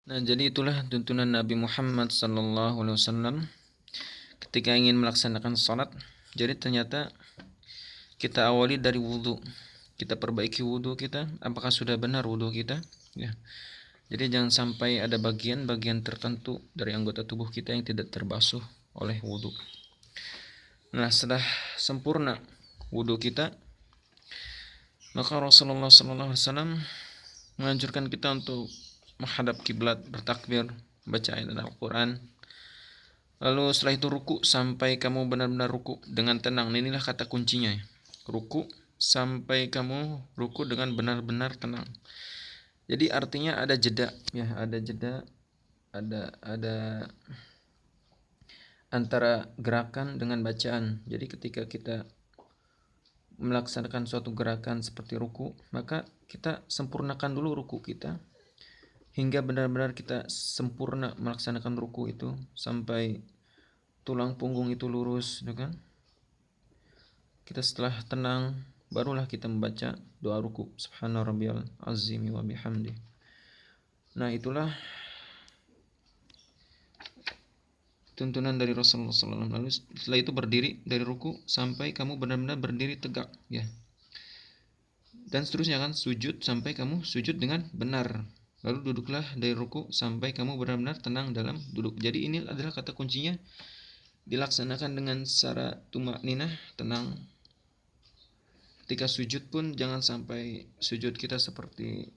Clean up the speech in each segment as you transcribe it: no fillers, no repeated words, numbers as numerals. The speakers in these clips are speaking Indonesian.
Nah, jadi itulah tuntunan Nabi Muhammad SAW ketika ingin melaksanakan sholat. Jadi ternyata kita awali dari wudhu. Kita perbaiki wudhu kita. Apakah sudah benar wudhu kita? Ya. Jadi jangan sampai ada bagian-bagian tertentu dari anggota tubuh kita yang tidak terbasuh oleh wudhu. Nah, setelah sempurna wudhu kita, maka Rasulullah SAW menganjurkan kita untuk menghadap kiblat, bertakbir, baca ayat Al-Quran. Lalu setelah itu ruku sampai kamu benar-benar ruku dengan tenang. Inilah kata kuncinya. Ruku sampai kamu ruku dengan benar-benar tenang. Jadi artinya ada jeda, ya, ada jeda, ada antara gerakan dengan bacaan. Jadi ketika kita melaksanakan suatu gerakan seperti ruku, maka kita sempurnakan dulu ruku kita hingga benar-benar kita sempurna melaksanakan ruku itu sampai tulang punggung itu lurus, kan? Kita setelah tenang barulah kita membaca doa ruku, subhana rabbiyal azim wa bihamdi. Nah, itulah tuntunan dari Rasulullah SAW. Lalu setelah itu berdiri dari ruku sampai kamu benar-benar berdiri tegak, ya. Dan seterusnya kan, sujud sampai kamu sujud dengan benar. Lalu duduklah dari ruku sampai kamu benar-benar tenang dalam duduk. Jadi ini adalah kata kuncinya, dilaksanakan dengan secara tumakninah, tenang. Ketika sujud pun jangan sampai sujud kita seperti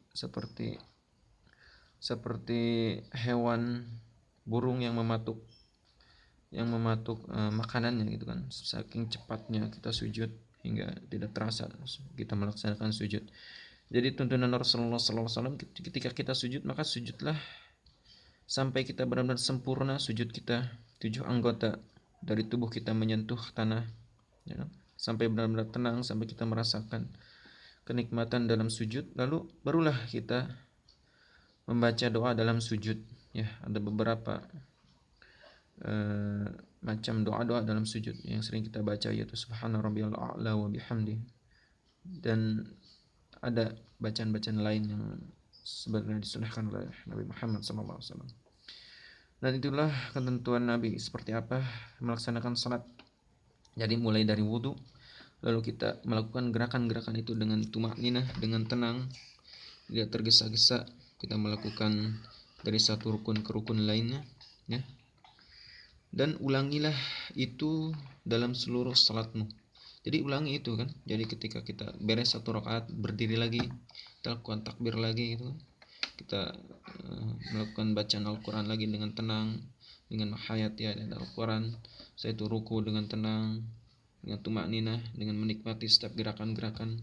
hewan burung yang mematuk makanannya gitu kan. Saking cepatnya kita sujud hingga tidak terasa kita melaksanakan sujud. Jadi tuntunan Rasulullah SAW, ketika kita sujud maka sujudlah sampai kita benar-benar sempurna sujud kita, 7 anggota dari tubuh kita menyentuh tanah, ya, sampai benar-benar tenang, sampai kita merasakan kenikmatan dalam sujud. Lalu barulah kita membaca doa dalam sujud, ya. Ada beberapa macam doa-doa dalam sujud yang sering kita baca, yaitu subhana rabbiyal a'la wa bihamdi, dan ada bacaan-bacaan lain yang sebenarnya disunahkan oleh Nabi Muhammad SAW. Dan itulah ketentuan Nabi seperti apa melaksanakan salat. Jadi mulai dari wudhu, lalu kita melakukan gerakan-gerakan itu dengan tumakninah, dengan tenang, tidak tergesa-gesa. Kita melakukan dari satu rukun ke rukun lainnya, ya. Dan ulangilah itu dalam seluruh salatmu. Jadi ulangi itu kan. Jadi ketika kita beres satu rakaat, berdiri lagi, kita lakukan takbir lagi gitu. Kita melakukan bacaan Al-Quran lagi dengan tenang, dengan menghayati ayat Al-Quran. Setelah itu ruku dengan tenang, dengan tumakninah, dengan menikmati setiap gerakan-gerakan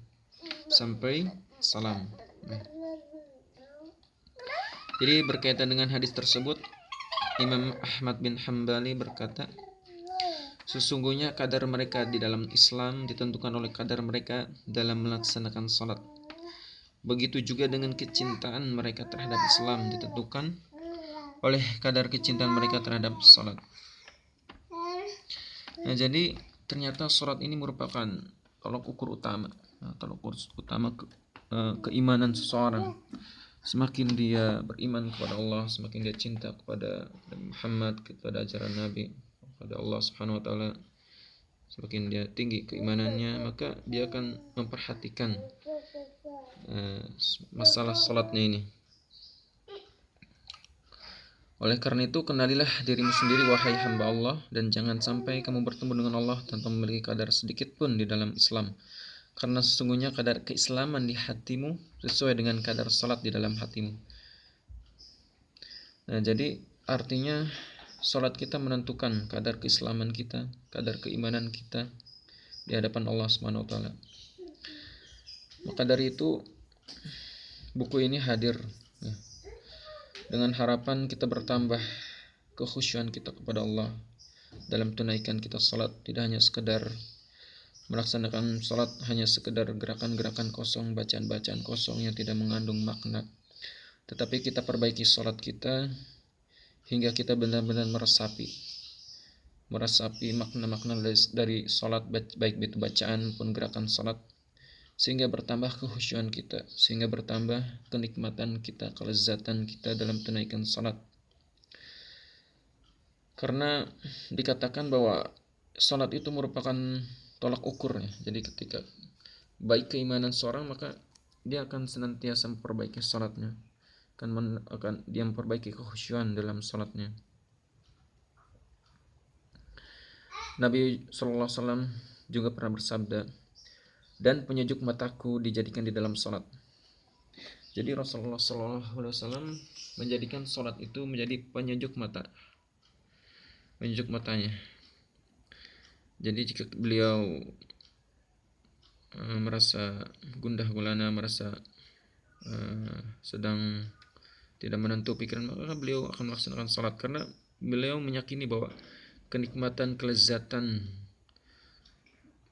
sampai salam. Jadi berkaitan dengan hadis tersebut, Imam Ahmad bin Hanbali berkata, sesungguhnya kadar mereka di dalam Islam ditentukan oleh kadar mereka dalam melaksanakan salat. Begitu juga dengan kecintaan mereka terhadap Islam ditentukan oleh kadar kecintaan mereka terhadap salat. Nah, jadi ternyata salat ini merupakan tolok ukur utama, keimanan seseorang. Semakin dia beriman kepada Allah, semakin dia cinta kepada Nabi Muhammad, kepada ajaran Nabi, kepada Allah Subhanahu wa taala, semakin dia tinggi keimanannya, maka dia akan memperhatikan masalah salatnya ini. Oleh karena itu, kenalilah dirimu sendiri wahai hamba Allah, dan jangan sampai kamu bertemu dengan Allah tanpa memiliki kadar sedikit pun di dalam Islam. Karena sesungguhnya kadar keislaman di hatimu sesuai dengan kadar salat di dalam hatimu. Nah, jadi artinya salat kita menentukan kadar keislaman kita, kadar keimanan kita di hadapan Allah Subhanahu wa taala. Maka dari itu buku ini hadir, ya, dengan harapan kita bertambah kekhusyuan kita kepada Allah dalam tunaikan kita salat, tidak hanya sekedar melaksanakan salat hanya sekedar gerakan-gerakan kosong, bacaan-bacaan kosong yang tidak mengandung makna. Tetapi kita perbaiki salat kita hingga kita benar-benar meresapi makna-makna dari salat, baik itu bacaan pun gerakan salat, sehingga bertambah kekhusyuan kita, sehingga bertambah kenikmatan kita, kelezatan kita dalam tunaikan salat. Karena dikatakan bahwa salat itu merupakan tolak ukurnya. Jadi ketika baik keimanan seorang, maka dia akan senantiasa memperbaiki salatnya, akan dia memperbaiki kekhusyuan dalam salatnya. Nabi SAW juga pernah bersabda, dan penyejuk mataku dijadikan di dalam salat. Jadi Rasulullah SAW menjadikan salat itu menjadi penyejuk mata, penyejuk matanya. Jadi jika beliau merasa gundah gulana, merasa sedang tidak menentu pikiran, maka beliau akan melaksanakan salat, karena beliau meyakini bahwa kenikmatan, kelezatan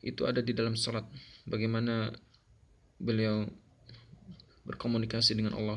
itu ada di dalam salat. Bagaimana beliau berkomunikasi dengan Allah